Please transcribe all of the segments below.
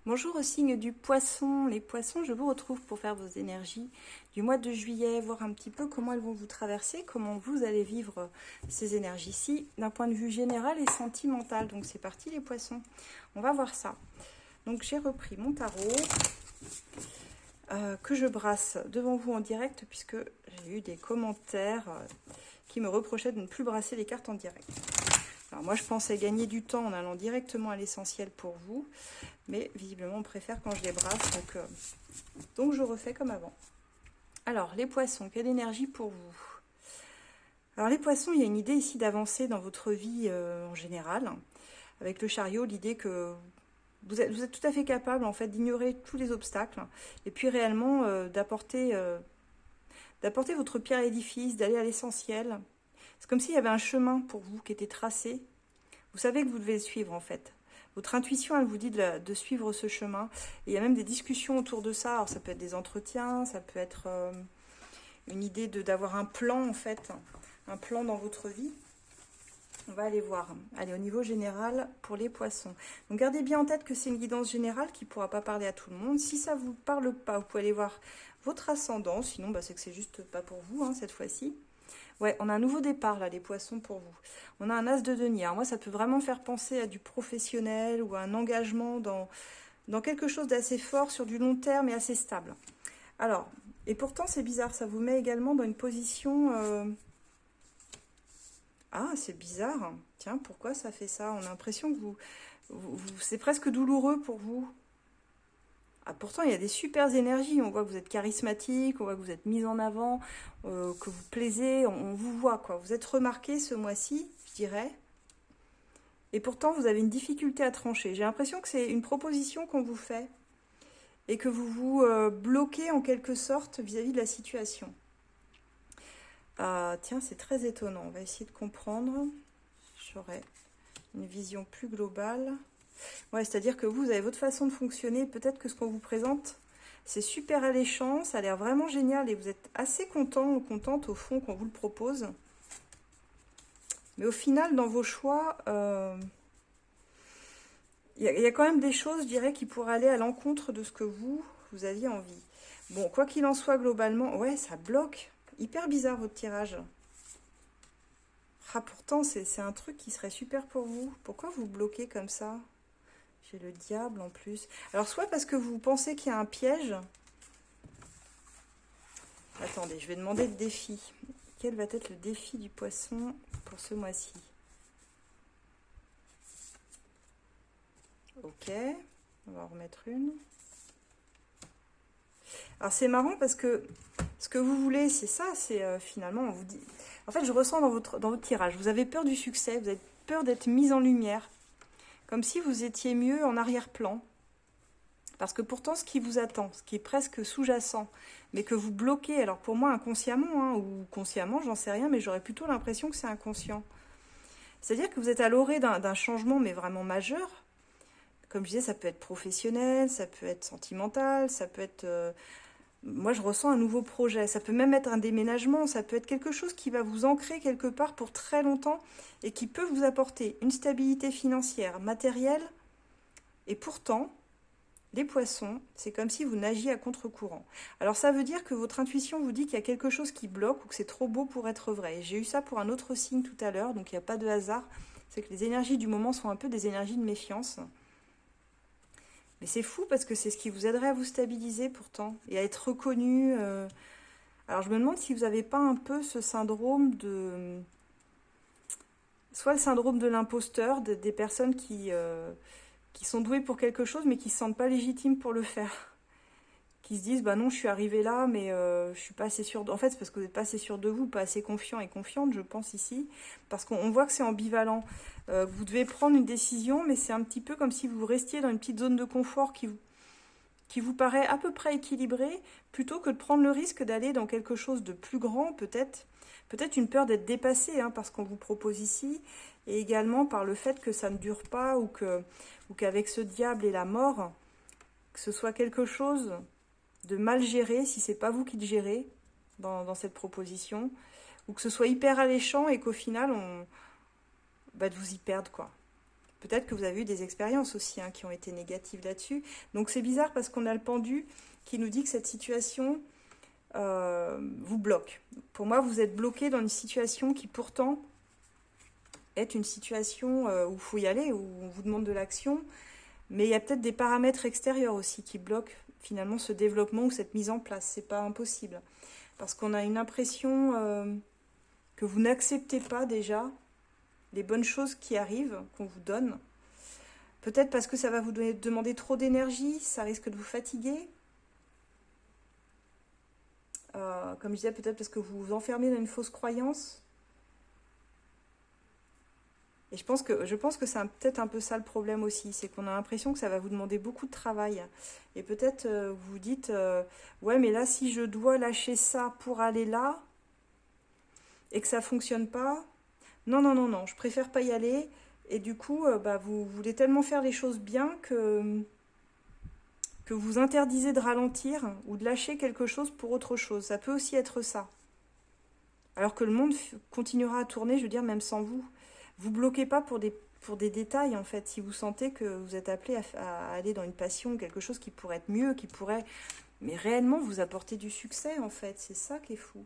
Bonjour au signe du poisson. Les poissons, je vous retrouve pour faire vos énergies du mois de juillet, voir un petit peu comment elles vont vous traverser, comment vous allez vivre ces énergies-ci d'un point de vue général et sentimental. Donc c'est parti les poissons, on va voir ça. Donc j'ai repris mon tarot que je brasse devant vous en direct puisque j'ai eu des commentaires qui me reprochaient de ne plus brasser les cartes en direct. Alors moi je pensais gagner du temps en allant directement à l'essentiel pour vous, mais visiblement on préfère quand je les brasse, donc je refais comme avant. Alors les poissons, quelle énergie pour vous? Alors les poissons, il y a une idée ici d'avancer dans votre vie en général. Avec le chariot, l'idée que vous êtes tout à fait capable en fait d'ignorer tous les obstacles et puis réellement d'apporter votre pierre à l'édifice, d'aller à l'essentiel. C'est comme s'il y avait un chemin pour vous qui était tracé. Vous savez que vous devez le suivre en fait. Votre intuition, elle vous dit de suivre ce chemin. Et il y a même des discussions autour de ça. Alors ça peut être des entretiens, ça peut être une idée d'avoir un plan en fait, un plan dans votre vie. On va aller voir. Allez, au niveau général pour les poissons. Donc gardez bien en tête que c'est une guidance générale qui ne pourra pas parler à tout le monde. Si ça ne vous parle pas, vous pouvez aller voir votre ascendant. Sinon, c'est que c'est juste pas pour vous hein, cette fois-ci. Ouais, on a un nouveau départ là, les poissons pour vous. On a un as de denier. Alors moi, ça peut vraiment faire penser à du professionnel ou à un engagement dans quelque chose d'assez fort sur du long terme et assez stable. Alors, et pourtant c'est bizarre, ça vous met également dans une position... Ah, c'est bizarre. Tiens, pourquoi ça fait ça? On a l'impression que c'est presque douloureux pour vous. Ah, pourtant, il y a des super énergies. On voit que vous êtes charismatique, on voit que vous êtes mise en avant, que vous plaisez, on vous voit, quoi. Vous êtes remarqué ce mois-ci, je dirais. Et pourtant, vous avez une difficulté à trancher. J'ai l'impression que c'est une proposition qu'on vous fait et que vous vous bloquez en quelque sorte vis-à-vis de la situation. Ah, tiens, c'est très étonnant. On va essayer de comprendre. J'aurai une vision plus globale. Ouais, c'est-à-dire que vous avez votre façon de fonctionner. Peut-être que ce qu'on vous présente, c'est super alléchant, ça a l'air vraiment génial et vous êtes assez content ou contente au fond qu'on vous le propose. Mais au final, dans vos choix, y a quand même des choses, je dirais, qui pourraient aller à l'encontre de ce que vous aviez envie. Bon, quoi qu'il en soit, globalement, ouais, ça bloque. Hyper bizarre votre tirage. Ah, pourtant, c'est un truc qui serait super pour vous. Pourquoi vous bloquez comme ça? J'ai le diable en plus. Alors, soit parce que vous pensez qu'il y a un piège. Attendez, je vais demander le défi. Quel va être le défi du poisson pour ce mois-ci? Ok, on va en remettre une. Alors, c'est marrant parce que ce que vous voulez, c'est ça. C'est finalement, on vous dit... En fait, je ressens dans votre tirage. Vous avez peur du succès, vous avez peur d'être mise en lumière. Comme si vous étiez mieux en arrière-plan. Parce que pourtant, ce qui vous attend, ce qui est presque sous-jacent, mais que vous bloquez, alors pour moi inconsciemment, hein, ou consciemment, j'en sais rien, mais j'aurais plutôt l'impression que c'est inconscient. C'est-à-dire que vous êtes à l'orée d'un changement, mais vraiment majeur. Comme je disais, ça peut être professionnel, ça peut être sentimental, ça peut être... moi, je ressens un nouveau projet. Ça peut même être un déménagement, ça peut être quelque chose qui va vous ancrer quelque part pour très longtemps et qui peut vous apporter une stabilité financière, matérielle. Et pourtant, les poissons, c'est comme si vous nagiez à contre-courant. Alors ça veut dire que votre intuition vous dit qu'il y a quelque chose qui bloque ou que c'est trop beau pour être vrai. J'ai eu ça pour un autre signe tout à l'heure, donc il n'y a pas de hasard. C'est que les énergies du moment sont un peu des énergies de méfiance. Mais c'est fou parce que c'est ce qui vous aiderait à vous stabiliser pourtant et à être reconnu. Alors je me demande si vous n'avez pas un peu ce syndrome de... Soit le syndrome de l'imposteur, des personnes qui sont douées pour quelque chose mais qui ne se sentent pas légitimes pour le faire. Qui se disent, bah non, je suis arrivée là, mais je suis pas assez sûre... En fait, c'est parce que vous n'êtes pas assez sûre de vous, pas assez confiant et confiante, je pense, ici. Parce qu'on voit que c'est ambivalent. Vous devez prendre une décision, mais c'est un petit peu comme si vous restiez dans une petite zone de confort qui vous paraît à peu près équilibrée, plutôt que de prendre le risque d'aller dans quelque chose de plus grand, peut-être. Peut-être une peur d'être dépassé hein, par ce qu'on vous propose ici, et également par le fait que ça ne dure pas, ou qu'avec ce diable et la mort, que ce soit quelque chose de mal géré, si c'est pas vous qui le gérez dans cette proposition, ou que ce soit hyper alléchant et qu'au final, de vous y perdre, quoi. Peut-être que vous avez eu des expériences aussi hein, qui ont été négatives là-dessus. Donc c'est bizarre parce qu'on a le pendu qui nous dit que cette situation vous bloque. Pour moi, vous êtes bloqué dans une situation qui pourtant est une situation où il faut y aller, où on vous demande de l'action. Mais il y a peut-être des paramètres extérieurs aussi qui bloquent finalement ce développement ou cette mise en place. C'est pas impossible. Parce qu'on a une impression que vous n'acceptez pas déjà les bonnes choses qui arrivent, qu'on vous donne. Peut-être parce que ça va vous demander trop d'énergie, ça risque de vous fatiguer. Comme je disais, peut-être parce que vous vous enfermez dans une fausse croyance. Et je pense que c'est peut-être un peu ça le problème aussi, c'est qu'on a l'impression que ça va vous demander beaucoup de travail. Et peut-être vous vous dites, ouais mais là si je dois lâcher ça pour aller là, et que ça ne fonctionne pas, non, non, non, non, je préfère pas y aller. Et du coup, vous voulez tellement faire les choses bien que vous interdisez de ralentir ou de lâcher quelque chose pour autre chose. Ça peut aussi être ça. Alors que le monde continuera à tourner, je veux dire, même sans vous. Vous bloquez pas pour des détails, en fait. Si vous sentez que vous êtes appelé à aller dans une passion, quelque chose qui pourrait être mieux, qui pourrait, mais réellement vous apporter du succès, en fait. C'est ça qui est fou.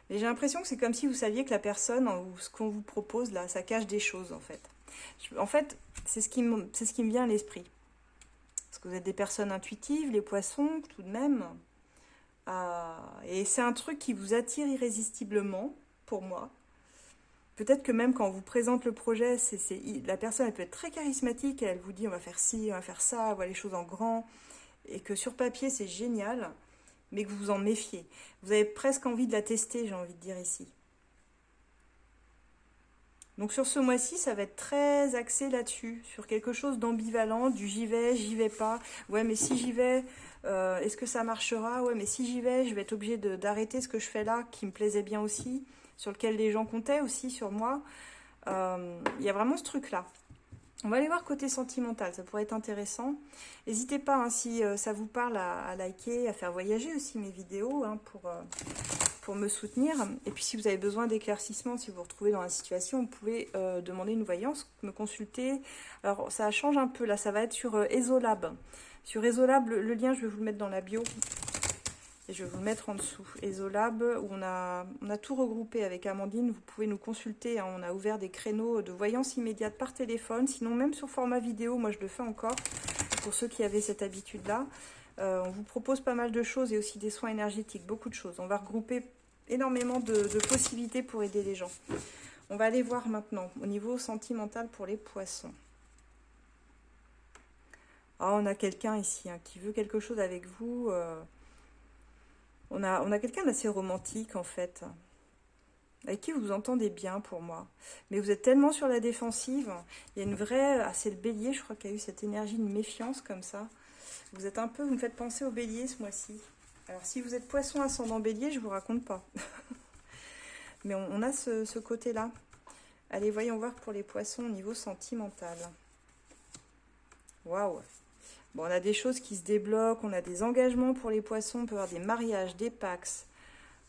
Mais j'ai l'impression que c'est comme si vous saviez que la personne, ou ce qu'on vous propose, là, ça cache des choses, en fait. En fait, c'est ce qui me vient à l'esprit. Parce que vous êtes des personnes intuitives, les poissons, tout de même. Et c'est un truc qui vous attire irrésistiblement, pour moi. Peut-être que même quand on vous présente le projet, la personne, elle peut être très charismatique, elle vous dit on va faire ci, on va faire ça, on voit les choses en grand, et que sur papier, c'est génial, mais que vous vous en méfiez. Vous avez presque envie de la tester, j'ai envie de dire ici. Donc sur ce mois-ci, ça va être très axé là-dessus, sur quelque chose d'ambivalent, du j'y vais pas. Ouais, mais si j'y vais, est-ce que ça marchera? Ouais, mais si j'y vais, je vais être obligée d'arrêter ce que je fais là, qui me plaisait bien aussi, sur lequel les gens comptaient aussi sur moi. Il y a vraiment ce truc-là. On va aller voir côté sentimental, ça pourrait être intéressant. N'hésitez pas, hein, si ça vous parle, à liker, à faire voyager aussi mes vidéos hein, pour me soutenir. Et puis si vous avez besoin d'éclaircissement, si vous vous retrouvez dans la situation, vous pouvez demander une voyance, me consulter. Alors ça change un peu, là ça va être sur Esolab. Sur Esolab, le lien je vais vous le mettre dans la bio. Et je vais vous le mettre en dessous. Esolab, où on a tout regroupé avec Amandine. Vous pouvez nous consulter. Hein, on a ouvert des créneaux de voyance immédiate par téléphone. Sinon, même sur format vidéo, moi je le fais encore. Pour ceux qui avaient cette habitude-là. On vous propose pas mal de choses et aussi des soins énergétiques. Beaucoup de choses. On va regrouper énormément de possibilités pour aider les gens. On va aller voir maintenant au niveau sentimental pour les poissons. Ah, on a quelqu'un ici hein, qui veut quelque chose avec vous. On a quelqu'un d'assez romantique en fait, avec qui vous vous entendez bien pour moi. Mais vous êtes tellement sur la défensive, il y a une vraie... Ah, c'est le bélier, je crois qu'il y a eu cette énergie de méfiance comme ça. Vous me faites penser au bélier ce mois-ci. Alors si vous êtes poisson ascendant bélier, je vous raconte pas. Mais on a ce côté-là. Allez, voyons voir pour les poissons au niveau sentimental. Waouh! Bon, on a des choses qui se débloquent, on a des engagements pour les poissons, on peut avoir des mariages, des pax.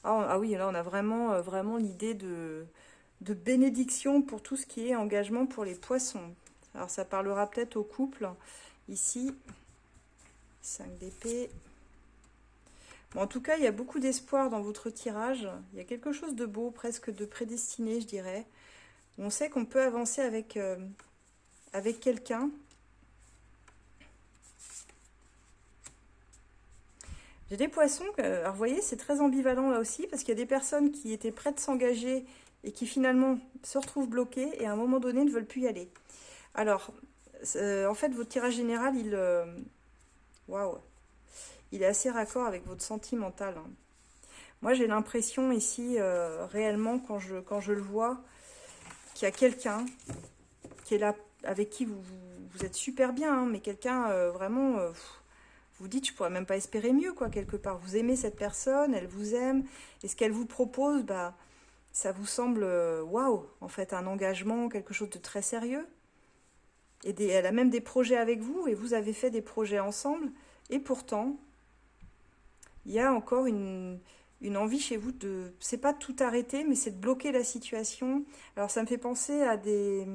Ah oui, là on a vraiment l'idée de bénédiction pour tout ce qui est engagement pour les poissons. Alors ça parlera peut-être au couple. Ici, 5 d'épée. Bon, en tout cas, il y a beaucoup d'espoir dans votre tirage. Il y a quelque chose de beau, presque de prédestiné, je dirais. On sait qu'on peut avancer avec quelqu'un. J'ai des poissons, alors vous voyez, c'est très ambivalent là aussi, parce qu'il y a des personnes qui étaient prêtes de s'engager et qui finalement se retrouvent bloquées et à un moment donné ne veulent plus y aller. Alors, en fait, votre tirage général, waouh, il est assez raccord avec votre sentimental. Hein. Moi, j'ai l'impression ici, réellement, quand je le vois, qu'il y a quelqu'un qui est là, avec qui vous êtes super bien, hein, mais quelqu'un vraiment... vous dites, je pourrais même pas espérer mieux, quoi, quelque part. Vous aimez cette personne, elle vous aime, et ce qu'elle vous propose, ça vous semble, waouh, en fait, un engagement, quelque chose de très sérieux. Et elle a même des projets avec vous, et vous avez fait des projets ensemble, et pourtant, il y a encore une une envie chez vous de... C'est pas tout arrêter, mais c'est de bloquer la situation. Alors ça me fait penser à des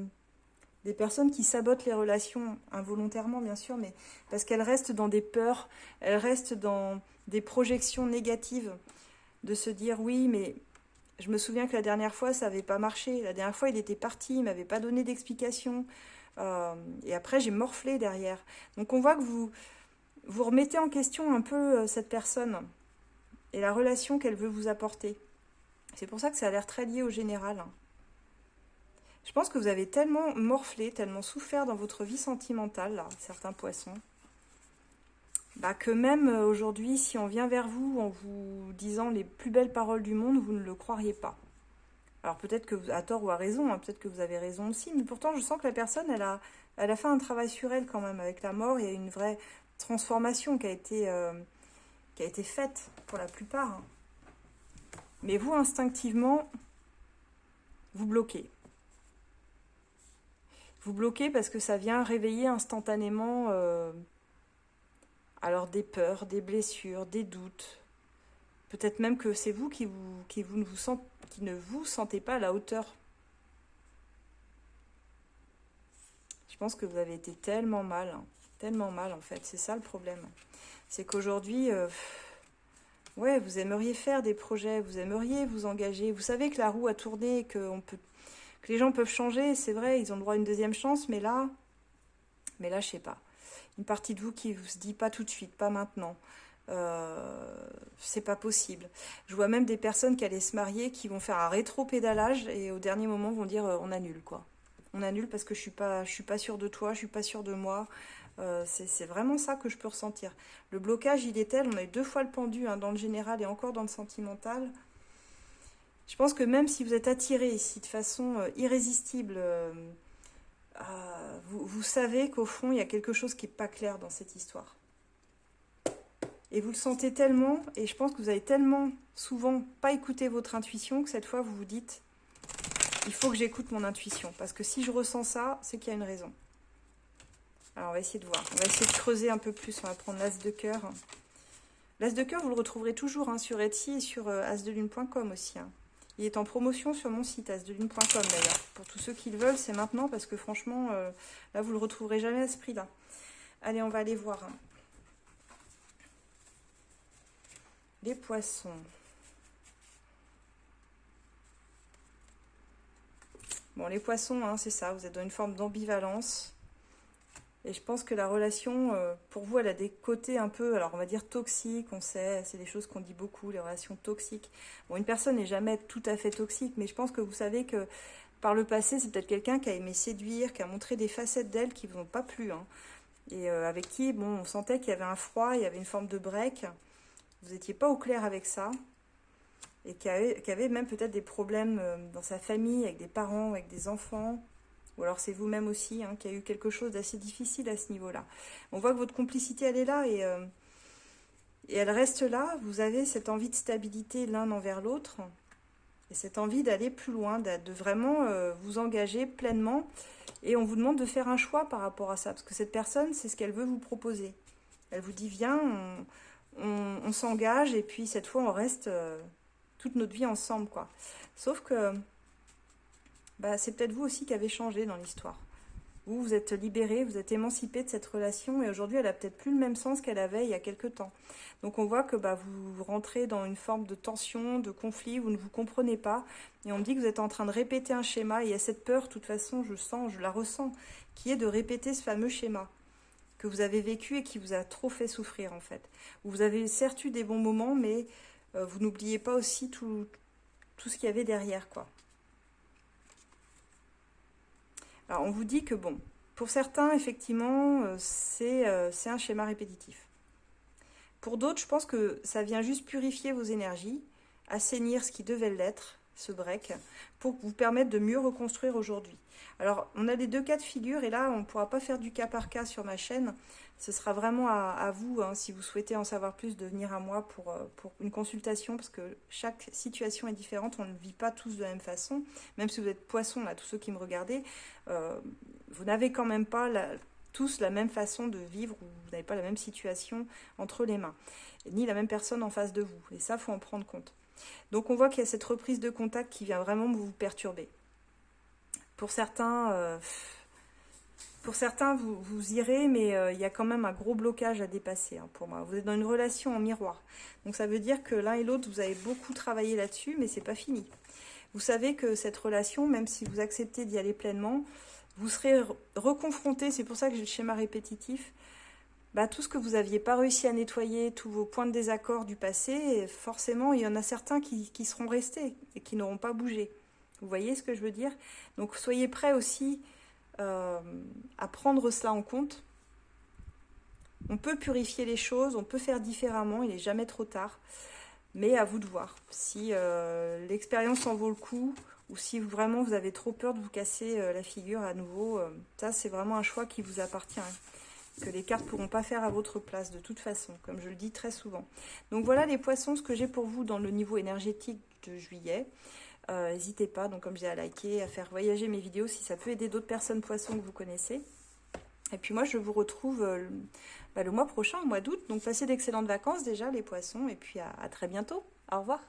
personnes qui sabotent les relations, involontairement bien sûr, mais parce qu'elles restent dans des peurs, elles restent dans des projections négatives, de se dire oui, mais je me souviens que la dernière fois ça n'avait pas marché, la dernière fois il était parti, il m'avait pas donné d'explication, et après j'ai morflé derrière. Donc on voit que vous remettez en question un peu cette personne et la relation qu'elle veut vous apporter. C'est pour ça que ça a l'air très lié au général. Je pense que vous avez tellement morflé, tellement souffert dans votre vie sentimentale, là, certains poissons, bah que même aujourd'hui, si on vient vers vous en vous disant les plus belles paroles du monde, vous ne le croiriez pas. Alors peut-être que vous, à tort ou à raison, hein, peut-être que vous avez raison aussi, mais pourtant je sens que la personne, elle a fait un travail sur elle quand même. Avec la mort, il y a une vraie transformation qui a été faite pour la plupart. Hein. Mais vous, instinctivement, vous bloquez. Vous bloquez parce que ça vient réveiller instantanément alors des peurs, des blessures, des doutes. Peut-être même que c'est vous qui ne vous sentez pas à la hauteur. Je pense que vous avez été tellement mal en fait. C'est ça le problème. C'est qu'aujourd'hui, ouais, vous aimeriez faire des projets, vous aimeriez vous engager. Vous savez que la roue a tourné, que les gens peuvent changer, c'est vrai, ils ont le droit à une deuxième chance, mais là, je sais pas. Une partie de vous qui vous se dit pas tout de suite, pas maintenant. C'est pas possible. Je vois même des personnes qui allaient se marier, qui vont faire un rétro-pédalage et au dernier moment vont dire on annule quoi. On annule parce que je suis pas sûre de toi, je suis pas sûre de moi. C'est vraiment ça que je peux ressentir. Le blocage, il est tel, on a eu 2 fois le pendu hein, dans le général et encore dans le sentimental. Je pense que même si vous êtes attiré ici de façon irrésistible, vous savez qu'au fond, il y a quelque chose qui n'est pas clair dans cette histoire. Et vous le sentez tellement, et je pense que vous avez tellement souvent pas écouté votre intuition que cette fois, vous vous dites, il faut que j'écoute mon intuition. Parce que si je ressens ça, c'est qu'il y a une raison. Alors, on va essayer de voir. On va essayer de creuser un peu plus. On va prendre l'As de cœur. L'As de cœur, vous le retrouverez toujours hein, sur Etsy et sur asdelune.com aussi. Hein. Il est en promotion sur mon site asdelune.com d'ailleurs. Pour tous ceux qui le veulent, c'est maintenant parce que franchement, là, vous le retrouverez jamais à ce prix-là. Allez, on va aller voir. Hein. Les poissons. Bon, les poissons, hein, c'est ça. Vous êtes dans une forme d'ambivalence. Et je pense que la relation, pour vous, elle a des côtés un peu, alors on va dire toxiques, on sait, c'est des choses qu'on dit beaucoup, les relations toxiques. Bon, une personne n'est jamais tout à fait toxique, mais je pense que vous savez que par le passé, c'est peut-être quelqu'un qui a aimé séduire, qui a montré des facettes d'elle qui ne vous ont pas plu. Hein. Et avec qui, bon, on sentait qu'il y avait un froid, il y avait une forme de break. Vous n'étiez pas au clair avec ça. Et qui avait même peut-être des problèmes dans sa famille, avec des parents, avec des enfants. Ou alors c'est vous-même aussi hein, qui a eu quelque chose d'assez difficile à ce niveau-là. On voit que votre complicité, elle est là et elle reste là. Vous avez cette envie de stabilité l'un envers l'autre et cette envie d'aller plus loin, de vraiment vous engager pleinement. Et on vous demande de faire un choix par rapport à ça. Parce que cette personne, c'est ce qu'elle veut vous proposer. Elle vous dit, viens, on s'engage et puis cette fois, on reste toute notre vie ensemble, quoi. Sauf que... bah, c'est peut-être vous aussi qui avez changé dans l'histoire. Vous, vous êtes libéré, vous êtes émancipé de cette relation et aujourd'hui, elle a peut-être plus le même sens qu'elle avait il y a quelques temps. Donc, on voit que bah, vous rentrez dans une forme de tension, de conflit, vous ne vous comprenez pas et on me dit que vous êtes en train de répéter un schéma et il y a cette peur, de toute façon, je la ressens, qui est de répéter ce fameux schéma que vous avez vécu et qui vous a trop fait souffrir, en fait. Vous avez certes eu des bons moments, mais vous n'oubliez pas aussi tout ce qu'il y avait derrière, quoi. Alors, on vous dit que, bon, pour certains, effectivement, c'est un schéma répétitif. Pour d'autres, je pense que ça vient juste purifier vos énergies, assainir ce qui devait l'être, ce break, pour vous permettre de mieux reconstruire aujourd'hui. Alors, on a les 2 cas de figure, et là, on ne pourra pas faire du cas par cas sur ma chaîne. Ce sera vraiment à vous, hein, si vous souhaitez en savoir plus, de venir à moi pour une consultation, parce que chaque situation est différente, on ne vit pas tous de la même façon. Même si vous êtes poisson, là, tous ceux qui me regardez, vous n'avez quand même pas tous la même façon de vivre, ou vous n'avez pas la même situation entre les mains, ni la même personne en face de vous. Et ça, il faut en prendre compte. Donc on voit qu'il y a cette reprise de contact qui vient vraiment vous perturber. Pour certains, vous irez, mais il y a quand même un gros blocage à dépasser hein, pour moi. Vous êtes dans une relation en miroir. Donc ça veut dire que l'un et l'autre, vous avez beaucoup travaillé là-dessus, mais c'est pas fini. Vous savez que cette relation, même si vous acceptez d'y aller pleinement, vous serez reconfronté, c'est pour ça que j'ai le schéma répétitif, bah, tout ce que vous n'aviez pas réussi à nettoyer, tous vos points de désaccord du passé, forcément, il y en a certains qui seront restés et qui n'auront pas bougé. Vous voyez ce que je veux dire? Donc, soyez prêts aussi à prendre cela en compte. On peut purifier les choses, on peut faire différemment, il n'est jamais trop tard. Mais à vous de voir si l'expérience en vaut le coup ou si vraiment vous avez trop peur de vous casser la figure à nouveau. Ça, c'est vraiment un choix qui vous appartient. Hein, que les cartes ne pourront pas faire à votre place de toute façon, comme je le dis très souvent. Donc voilà les poissons, ce que j'ai pour vous dans le niveau énergétique de juillet. N'hésitez pas, donc comme je dis, à liker, à faire voyager mes vidéos si ça peut aider d'autres personnes poissons que vous connaissez. Et puis moi, je vous retrouve le mois prochain, au mois d'août. Donc passez d'excellentes vacances déjà, les poissons. Et puis à très bientôt. Au revoir.